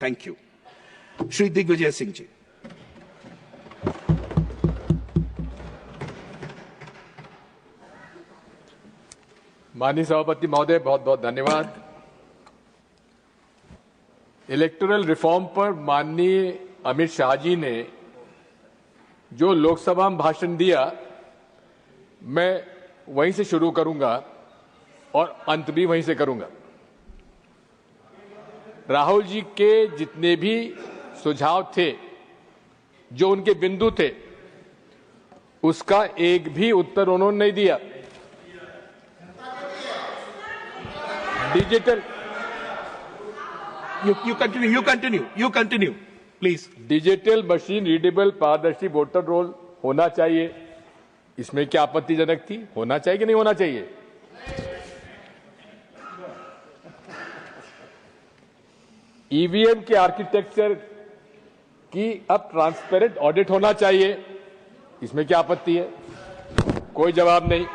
Thank you. Shri Digvijay Singh ji. माननीय सभापति महोदय, बहुत बहुत धन्यवाद। इलेक्टोरल रिफॉर्म पर माननीय अमित शाह जी ने जो लोकसभा में भाषण दिया, मैं वहीं से शुरू करूंगा और अंत भी वहीं से करूंगा। राहुल जी के जितने भी सुझाव थे, जो उनके बिंदु थे, उसका एक भी उत्तर उन्होंने नहीं दिया। Digital You continue, please. Digital machine readable पारदर्शी वोटर रोल होना चाहिए, इसमें क्या आपत्तिजनक थी? होना चाहिए कि नहीं होना चाहिए? ईवीएम के आर्किटेक्चर की अब ट्रांसपेरेंट ऑडिट होना चाहिए, इसमें क्या आपत्ति है? कोई जवाब नहीं।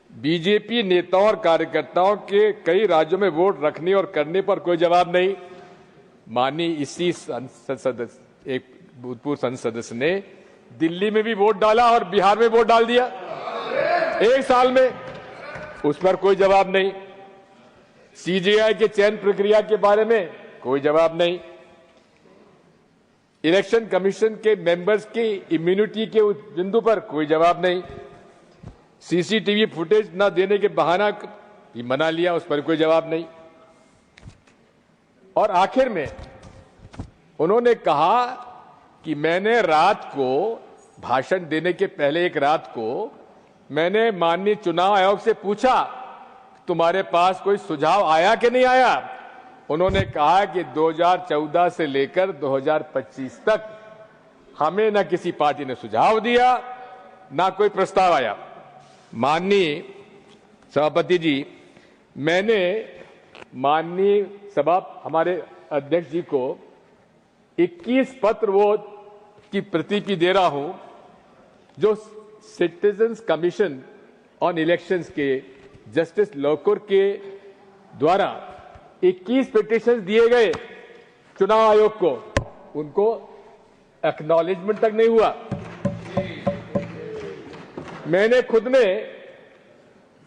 बीजेपी नेताओं और कार्यकर्ताओं के कई राज्यों में वोट रखने और करने पर कोई जवाब नहीं। माननीय इसी संसद सदस्य, एक भूतपूर्व संसद सदस्य ने दिल्ली में भी वोट डाला और बिहार में वोट डाल दिया एक साल में, उस पर कोई जवाब नहीं। सीजेआई के चयन प्रक्रिया के बारे में कोई जवाब नहीं। इलेक्शन कमीशन के मेंबर्स की इम्यूनिटी के बिंदु पर कोई जवाब नहीं। सीसीटीवी फुटेज न देने के बहाना भी मना लिया, उस पर कोई जवाब नहीं। और आखिर में उन्होंने कहा कि मैंने रात को भाषण देने के पहले एक रात को मैंने माननीय चुनाव आयोग से पूछा, तुम्हारे पास कोई सुझाव आया कि नहीं आया? उन्होंने कहा कि 2014 से लेकर 2025 तक हमें न किसी पार्टी ने सुझाव दिया, ना कोई प्रस्ताव आया। माननीय सभापति जी, मैंने माननीय हमारे अध्यक्ष जी को 21 पत्र वो की प्रति दे रहा हूं, जो सिटीजन्स कमीशन ऑन इलेक्शंस के जस्टिस लोकुर के द्वारा 21 पिटीशन दिए गए चुनाव आयोग को, उनको एक्नॉलेजमेंट तक नहीं हुआ। मैंने खुद ने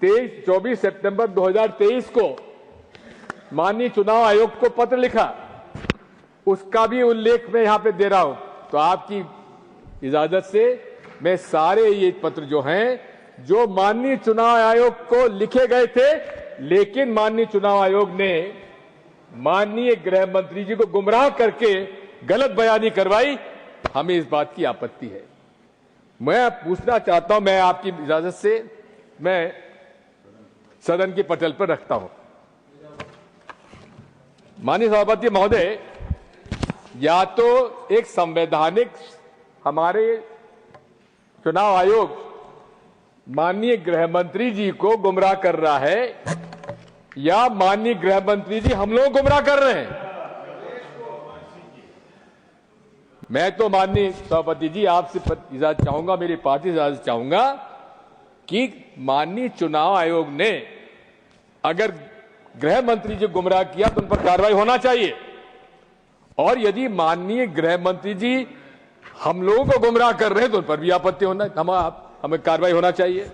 24 सितंबर 2023 को माननीय चुनाव आयोग को पत्र लिखा, उसका भी उल्लेख मैं यहां पे दे रहा हूं। तो आपकी इजाजत से मैं सारे ये पत्र जो हैं, जो माननीय चुनाव आयोग को लिखे गए थे, लेकिन माननीय चुनाव आयोग ने माननीय गृह मंत्री जी को गुमराह करके गलत बयानी करवाई, हमें इस बात की आपत्ति है। मैं पूछना चाहता हूं, मैं आपकी इजाजत से मैं सदन के पटल पर रखता हूं। माननीय सभापति महोदय, या तो एक संवैधानिक हमारे चुनाव आयोग माननीय गृह मंत्री जी को गुमराह कर रहा है, या माननीय गृह मंत्री जी हम लोग गुमराह कर रहे हैं। मैं तो माननीय सभापति जी आपसे इजाजत चाहूंगा, मेरी पार्टी से इजाजत चाहूंगा कि माननीय चुनाव आयोग ने अगर गृह मंत्री जी गुमराह किया तो उन पर कार्रवाई होना चाहिए, और यदि माननीय गृह मंत्री जी हम लोगों को गुमराह कर रहे हैं तो उन पर भी आपत्ति होना, हमें कार्रवाई होना चाहिए।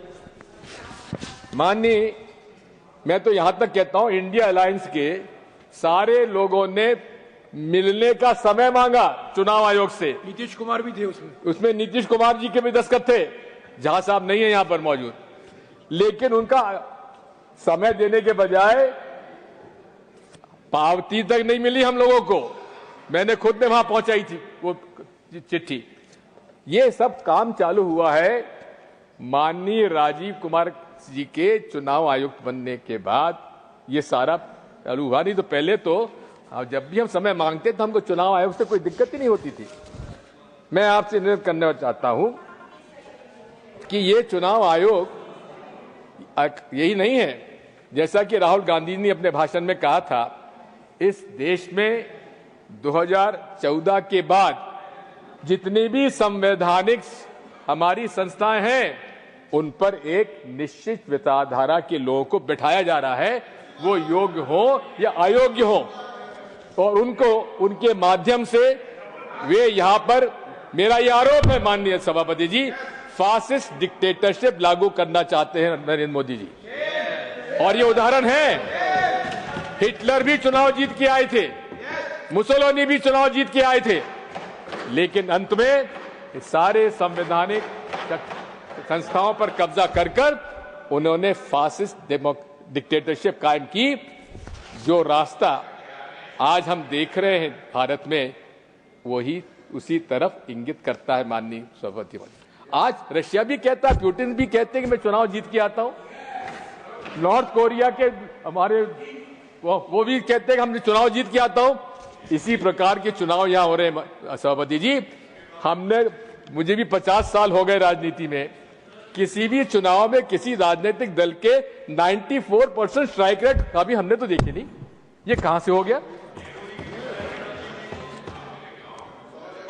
माननीय, मैं तो यहां तक कहता हूं, इंडिया अलायंस के सारे लोगों ने मिलने का समय मांगा चुनाव आयोग से। नीतीश कुमार भी थे उसमें नीतीश कुमार जी के भी दस्तखत थे, जहां साहब नहीं है यहां पर मौजूद, लेकिन उनका समय देने के बजाय पावती तक नहीं मिली हम लोगों को। मैंने खुद ने वहां पहुंचाई थी वो चिट्ठी। ये सब काम चालू हुआ है माननीय राजीव कुमार जी के चुनाव आयुक्त बनने के बाद, ये सारा चालू हुआ। नहीं तो पहले तो जब भी हम समय मांगते तो हमको चुनाव आयोग से कोई दिक्कत ही नहीं होती थी। मैं आपसे निवेदन करना चाहता हूं कि ये चुनाव आयोग यही नहीं है, जैसा कि राहुल गांधी ने अपने भाषण में कहा था, इस देश में 2014 के बाद जितनी भी संवैधानिक हमारी संस्थाएं हैं, उन पर एक निश्चित विचारधारा के लोगों को बिठाया जा रहा है, वो योग्य हो या अयोग्य हो। और उनको उनके माध्यम से वे यहां पर, मेरा यह आरोप है माननीय सभापति जी, फासिस्ट डिक्टेटरशिप लागू करना चाहते हैं नरेंद्र मोदी जी। और ये उदाहरण है, हिटलर भी चुनाव जीत के आए थे, मुसोलिनी भी चुनाव जीत के आए थे, लेकिन अंत में सारे संवैधानिक संस्थाओं पर कब्जा कर उन्होंने फासिस्ट डिक्टेटरशिप कायम की। जो रास्ता आज हम देख रहे हैं भारत में, वही उसी तरफ इंगित करता है माननीय सभापति। आज रशिया भी कहता है, पुतिन भी कहते हैं कि मैं चुनाव जीत के आता हूं। नॉर्थ कोरिया के हमारे वो भी कहते हैं कि हम चुनाव जीत के आता हूं। इसी प्रकार के चुनाव यहां हो रहे हैं सभापति जी। मुझे भी 50 साल हो गए राजनीति में, किसी भी चुनाव में किसी राजनीतिक दल के 94% स्ट्राइक रेट अभी हमने तो देखी नहीं। ये कहां से हो गया?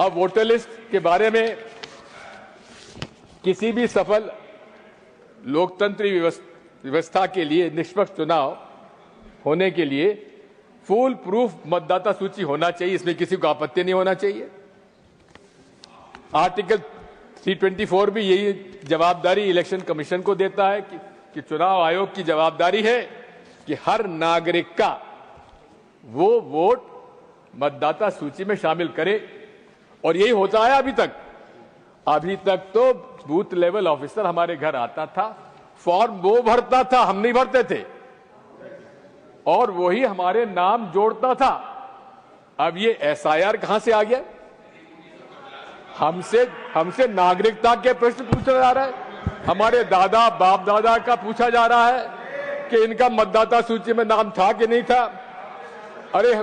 अब वोटर लिस्ट के बारे में, किसी भी सफल लोकतंत्री व्यवस्था के लिए निष्पक्ष चुनाव होने के लिए फुल प्रूफ मतदाता सूची होना चाहिए, इसमें किसी को आपत्ति नहीं होना चाहिए। आर्टिकल 324 भी यही जवाबदारी इलेक्शन कमीशन को देता है कि चुनाव आयोग की जवाबदारी है कि हर नागरिक का वो वोट मतदाता सूची में शामिल करे, और यही होता है अभी तक। अभी तक तो बूथ लेवल ऑफिसर हमारे घर आता था, फॉर्म वो भरता था, हम नहीं भरते थे, और वही हमारे नाम जोड़ता था। अब ये एसआईआर कहां से आ गया? हमसे नागरिकता के प्रश्न पूछा जा रहा है, हमारे दादा बाप दादा का पूछा जा रहा है कि इनका मतदाता सूची में नाम था कि नहीं था। अरे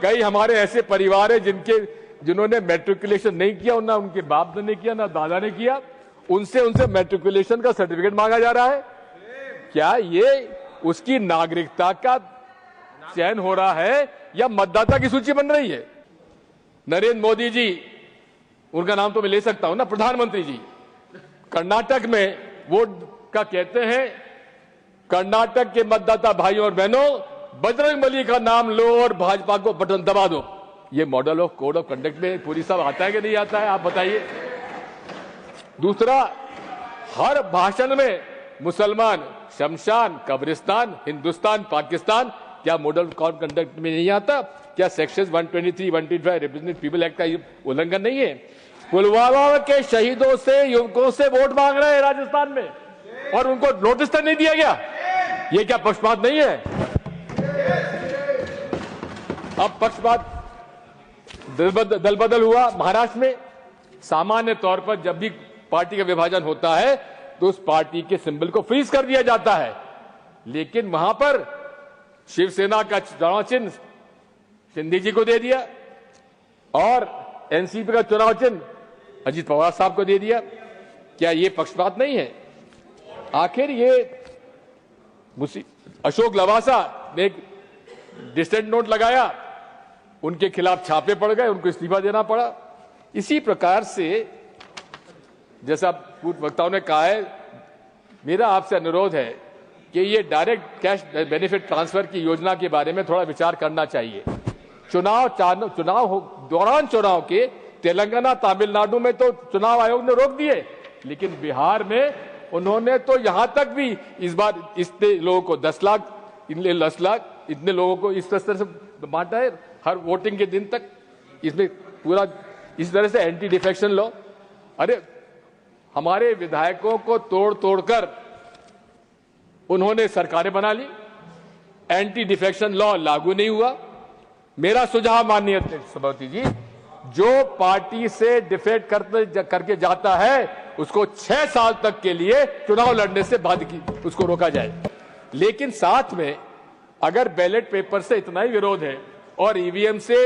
कई हमारे ऐसे परिवार है जिन्होंने मैट्रिकुलेशन नहीं किया, ना उनके बाप ने किया ना दादा ने किया, उनसे मैट्रिकुलेशन का सर्टिफिकेट मांगा जा रहा है। क्या ये उसकी नागरिकता का चयन हो रहा है या मतदाता की सूची बन रही है? नरेंद्र मोदी जी, उनका नाम तो मैं ले सकता हूं ना, प्रधानमंत्री जी, कर्नाटक में वोट का कहते हैं, कर्नाटक के मतदाता भाइयों और बहनों, बजरंगबली का नाम लो और भाजपा को बटन दबा दो। ये model of code of conduct में पूरी सब आता है कि नहीं आता है, आप बताइए। दूसरा, हर भाषण में मुसलमान, शमशान, कब्रिस्तान, हिंदुस्तान, पाकिस्तान, क्या मॉडल ऑफ कंडक्ट में नहीं आता? क्या सेक्शन 123, 125 रिप्रेजेंटेटिव पीपल एक्ट का उल्लंघन नहीं है? पुलवामा के शहीदों से, युवकों से वोट मांग रहे हैं राजस्थान में, और उनको नोटिस तक नहीं दिया गया। ये क्या पक्षपात नहीं है? अब पक्षपात दल बदल हुआ महाराष्ट्र में। सामान्य तौर पर जब भी पार्टी का विभाजन होता है तो उस पार्टी के सिंबल को फ्रीज कर दिया जाता है, लेकिन वहां पर शिवसेना का चुनाव चिन्ह शिंदे जी को दे दिया और एनसीपी का चुनाव चिन्ह अजीत पवार साहब को दे दिया। क्या ये पक्षपात नहीं है? आखिर ये अशोक लवासा ने एक डिसेंट नोट लगाया, उनके खिलाफ छापे पड़ गए, उनको इस्तीफा देना पड़ा। इसी प्रकार से जैसा पूर्व वक्ताओं ने कहा है, मेरा आपसे अनुरोध है कि ये डायरेक्ट कैश बेनिफिट ट्रांसफर की योजना के बारे में थोड़ा विचार करना चाहिए। दौरान चुनाव के तेलंगाना, तमिलनाडु में तो चुनाव आयोग ने रोक दिए, लेकिन बिहार में उन्होंने तो यहां तक भी इस बार इतने लोगों को 10 लाख, इतने 10 लाख, इतने लोगों को इस तरह से बांटा है हर वोटिंग के दिन तक। इसमें पूरा इस तरह से एंटी डिफेक्शन लॉ, अरे हमारे विधायकों को तोड़ तोड़कर उन्होंने सरकारें बना ली, एंटी डिफेक्शन लॉ लागू नहीं हुआ। मेरा सुझाव माननीय सभापति जी, जो पार्टी से डिफेक्ट करके जाता है उसको 6 साल तक के लिए चुनाव लड़ने से उसको रोका जाए। लेकिन साथ में अगर बैलेट पेपर से इतना ही विरोध है और ईवीएम से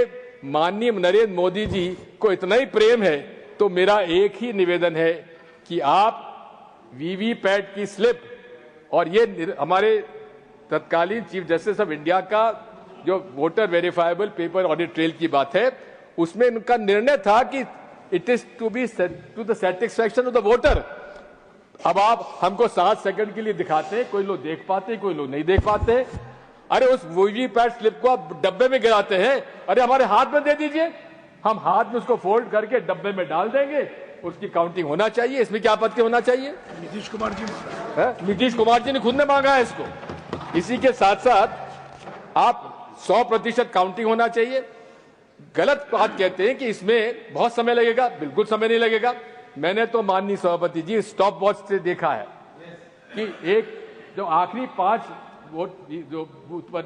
माननीय नरेंद्र मोदी जी को इतना ही प्रेम है, तो मेरा एक ही निवेदन है कि आप वीवीपैट की स्लिप और ये हमारे तत्कालीन चीफ जस्टिस ऑफ इंडिया का जो voter verifiable paper audit trail की बात है, उसमें उनका निर्णय था कि it is to be to the satisfaction of the voter. अब आप हमको 7 सेकंड के लिए दिखाते हैं, कोई लोग देख पाते हैं, कोई लोग नहीं देख पाते हैं, अरे उस वीवीपैट स्लिप को आप डब्बे में गिराते हैं, अरे हमारे हाथ में दे दीजिए, हम हाथ में उसको फोल्ड करके डब्बे में डाल देंगे, उसकी काउंटिंग होना चाहिए, इसमें क्या आपत्ति होना चाहिए? नीतीश कुमार जी नीतीश कुमार जी ने खुद ने मांगा है इसको। इसी के साथ साथ आप 100% काउंटिंग होना चाहिए। गलत बात कहते हैं कि इसमें बहुत समय लगेगा, बिल्कुल समय नहीं लगेगा। मैंने तो माननीय सभापति जी स्टॉप वॉच से देखा है कि एक जो आखिरी 5 वोट जो बूथ पर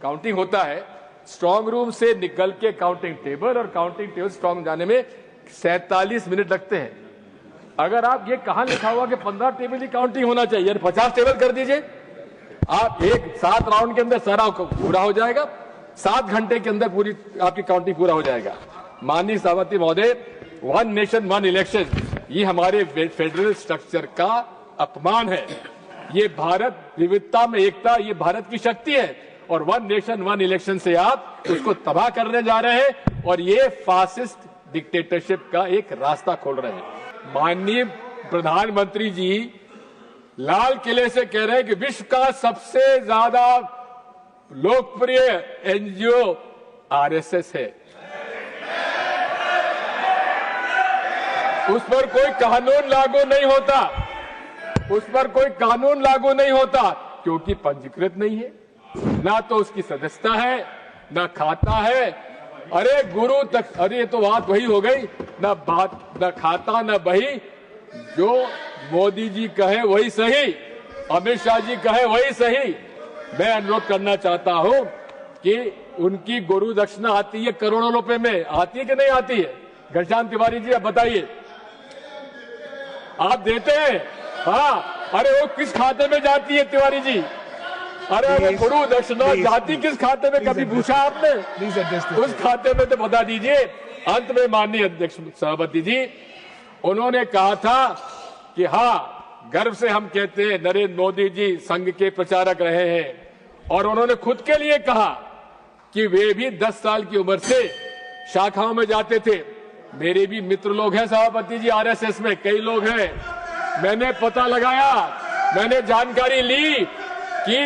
काउंटिंग होता है, स्ट्रांग रूम से निकल के काउंटिंग टेबल और काउंटिंग टेबल स्ट्रांग जाने में 47 मिनट लगते हैं। अगर आप ये कहां लिखा हुआ कि 15 टेबल की काउंटिंग होना चाहिए, 50 टेबल कर दीजिए, आप 7 राउंड के अंदर सारा पूरा हो जाएगा, 7 घंटे के अंदर पूरी आपकी काउंटिंग पूरा हो जाएगा। माननीय सभापति महोदय, 1 नेशन 1 इलेक्शन, ये हमारे फेडरल स्ट्रक्चर का अपमान है। ये भारत विविधता में एकता, ये भारत की शक्ति है, और 1 नेशन 1 इलेक्शन से आप उसको तबाह करने जा रहे हैं और ये फासिस्ट डिक्टेटरशिप का एक रास्ता खोल रहे हैं। माननीय प्रधानमंत्री जी लाल किले से कह रहे हैं कि विश्व का सबसे ज्यादा लोकप्रिय एनजीओ आरएसएस है, उस पर कोई कानून लागू नहीं होता, उस पर कोई कानून लागू नहीं होता क्योंकि पंजीकृत नहीं है, ना तो उसकी सदस्यता है, ना खाता है। अरे गुरु तक, अरे ये तो बात वही हो गई, ना बात, ना खाता, ना बही। जो मोदी जी कहे वही सही, अमित शाह जी कहे वही सही। मैं अनुरोध करना चाहता हूं कि उनकी गुरु दक्षिणा आती है करोड़ों रुपए में, आती है कि नहीं आती है? घनश्याम तिवारी जी आप बताइए, आप देते हैं? हाँ, अरे वो किस खाते में जाती है तिवारी जी? अरे वो गुरु दक्षिणा जाती किस खाते में, कभी पूछा आपने? उस खाते में तो बता दीजिए। अंत में माननीय अध्यक्ष सभापति जी, उन्होंने कहा था कि हाँ, गर्व से हम कहते हैं नरेंद्र मोदी जी संघ के प्रचारक रहे हैं, और उन्होंने खुद के लिए कहा कि वे भी 10 साल की उम्र से शाखाओं में जाते थे। मेरे भी मित्र लोग हैं सभापति जी आरएसएस में, कई लोग हैं। मैंने पता लगाया, मैंने जानकारी ली कि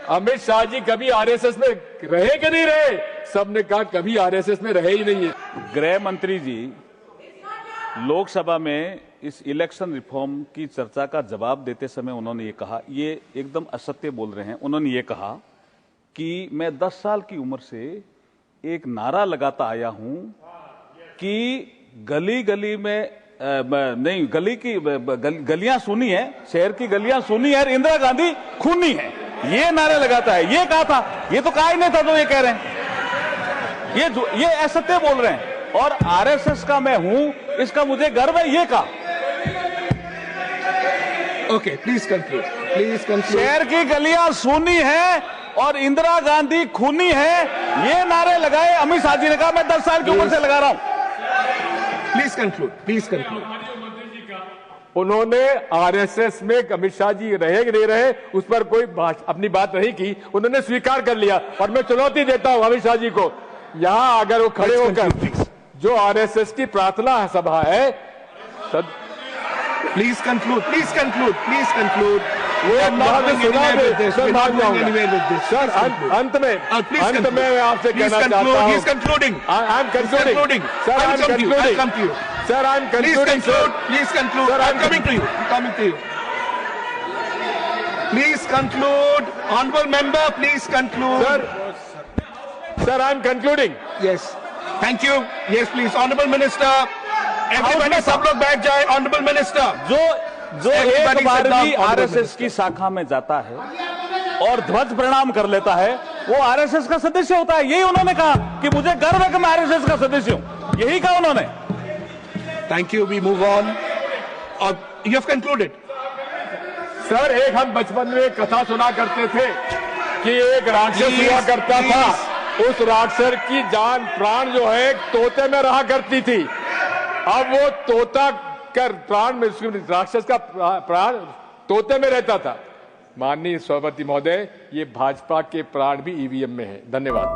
अमित शाह जी कभी आरएसएस में रहे कि नहीं रहे? सबने कहा कभी आरएसएस में रहे ही नहीं है। गृह मंत्री जी लोकसभा में इस इलेक्शन रिफॉर्म की चर्चा का जवाब देते समय उन्होंने ये कहा, ये एकदम असत्य बोल रहे हैं। उन्होंने ये कहा कि मैं 10 साल की उम्र से एक नारा लगाता आया हूं कि गली गली में नहीं, गली की गलियां सुनी है, शहर की गलियां सुनी है, इंदिरा गांधी खूनी है, ये नारे लगाता है। ये कहा था, ये तो कहा ही नहीं था जो ये कह रहे हैं, ये असत्य बोल रहे हैं। और आरएसएस का मैं हूं, इसका मुझे गर्व है, ये कहा। Okay, please conclude, please conclude. शहर की गलियां सुनी है और इंदिरा गांधी खूनी है, ये नारे लगाए अमित शाह जी ने कहा। मैं 10 साल की उम्र से लगा रहा हूं। Please conclude, please conclude. उन्होंने आरएसएस में अमित शाह जी रहे कि नहीं रहे, उस पर कोई अपनी बात नहीं की, उन्होंने स्वीकार कर लिया। और मैं चुनौती देता हूं अमित शाह जी को, यहां अगर वो खड़े होकर, जो आरएसएस की प्रार्थना सभा है, please conclude, please conclude, please conclude. वो सर अंत में मैं आपसे कहना चाहता हूं, He's concluding. I am concluding sir, I am concluding sir, I am concluding sir, Please conclude. Sir, I'm coming to you. Coming to you. Please conclude. Honorable member, please conclude. Sir I am concluding. Yes. Thank you. Yes, please. Honorable Minister. Everybody, सब लोग बैठ जाए। Honorable Minister. जो एक बार भी RSS की शाखा में जाता है और ध्वज प्रणाम कर लेता है, वो आरएसएस का सदस्य होता है। यही उन्होंने कहा कि मुझे गर्व है कि मैं आरएसएस का सदस्य हूं, यही कहा उन्होंने। Thank you. We move on. You have concluded. Sir, एक हम बचपन में एक कथा सुना करते थे कि एक राक्षस हुआ करता था, उस राक्षस की जान प्राण जो है तोते में रहा करती थी। अब वो तोता कर प्राण में, राक्षस का प्राण तोते में रहता था। माननीय सभापति महोदय, ये भाजपा के प्राण भी ईवीएम में है। धन्यवाद।